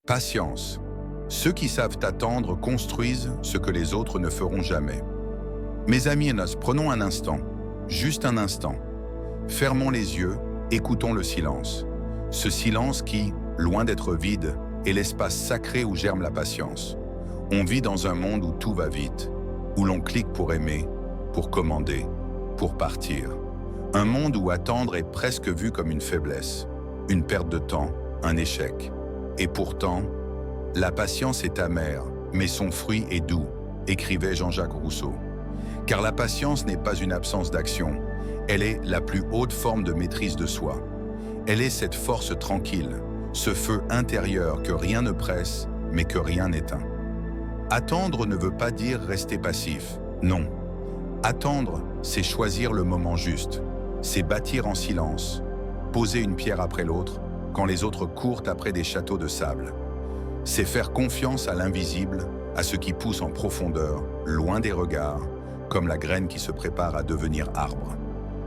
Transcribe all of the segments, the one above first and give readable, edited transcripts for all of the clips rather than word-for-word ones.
Patience. Ceux qui savent attendre construisent ce que les autres ne feront jamais. Mes amis, prenons un instant, juste un instant. Fermons les yeux, écoutons le silence. Ce silence qui, loin d'être vide, est l'espace sacré où germe la patience. On vit dans un monde où tout va vite, où l'on clique pour aimer, pour commander, pour partir. Un monde où attendre est presque vu comme une faiblesse, une perte de temps, un échec. Et pourtant, la patience est amère, mais son fruit est doux, écrivait Jean-Jacques Rousseau. Car la patience n'est pas une absence d'action, elle est la plus haute forme de maîtrise de soi. Elle est cette force tranquille, ce feu intérieur que rien ne presse, mais que rien n'éteint. Attendre ne veut pas dire rester passif, non. Attendre, c'est choisir le moment juste, c'est bâtir en silence, poser une pierre après l'autre, quand les autres courent après des châteaux de sable. C'est faire confiance à l'invisible, à ce qui pousse en profondeur, loin des regards, comme la graine qui se prépare à devenir arbre.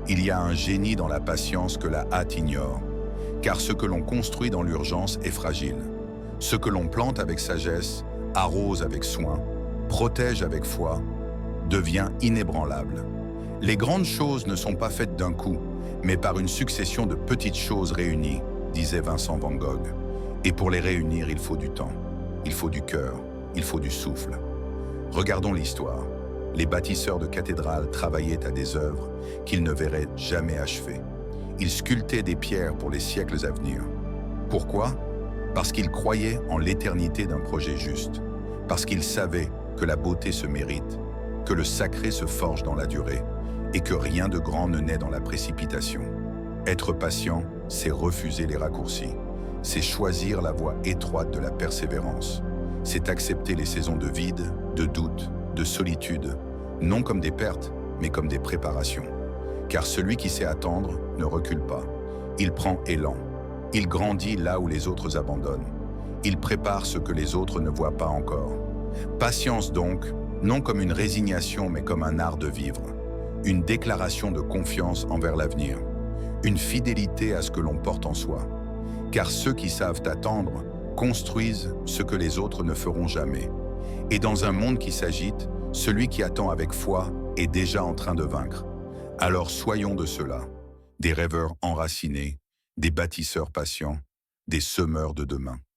Il y a un génie dans la patience que la hâte ignore, car ce que l'on construit dans l'urgence est fragile. Ce que l'on plante avec sagesse, arrose avec soin, protège avec foi, devient inébranlable. Les grandes choses ne sont pas faites d'un coup, mais par une succession de petites choses réunies, disait Vincent van Gogh. Et pour les réunir, il faut du temps, il faut du cœur, il faut du souffle. Regardons l'histoire. Les bâtisseurs de cathédrales travaillaient à des œuvres qu'ils ne verraient jamais achevées. Ils sculptaient des pierres pour les siècles à venir. Pourquoi? Parce qu'ils croyaient en l'éternité d'un projet juste. Parce qu'ils savaient que la beauté se mérite, que le sacré se forge dans la durée et que rien de grand ne naît dans la précipitation. Être patient, c'est refuser les raccourcis. C'est choisir la voie étroite de la persévérance. C'est accepter les saisons de vide, de doute, de solitude, non comme des pertes, mais comme des préparations. Car celui qui sait attendre ne recule pas. Il prend élan. Il grandit là où les autres abandonnent. Il prépare ce que les autres ne voient pas encore. Patience donc, non comme une résignation, mais comme un art de vivre. Une déclaration de confiance envers l'avenir. Une fidélité à ce que l'on porte en soi. Car ceux qui savent attendre construisent ce que les autres ne feront jamais. Et dans un monde qui s'agite, celui qui attend avec foi est déjà en train de vaincre. Alors soyons de ceux-là, des rêveurs enracinés, des bâtisseurs patients, des semeurs de demain.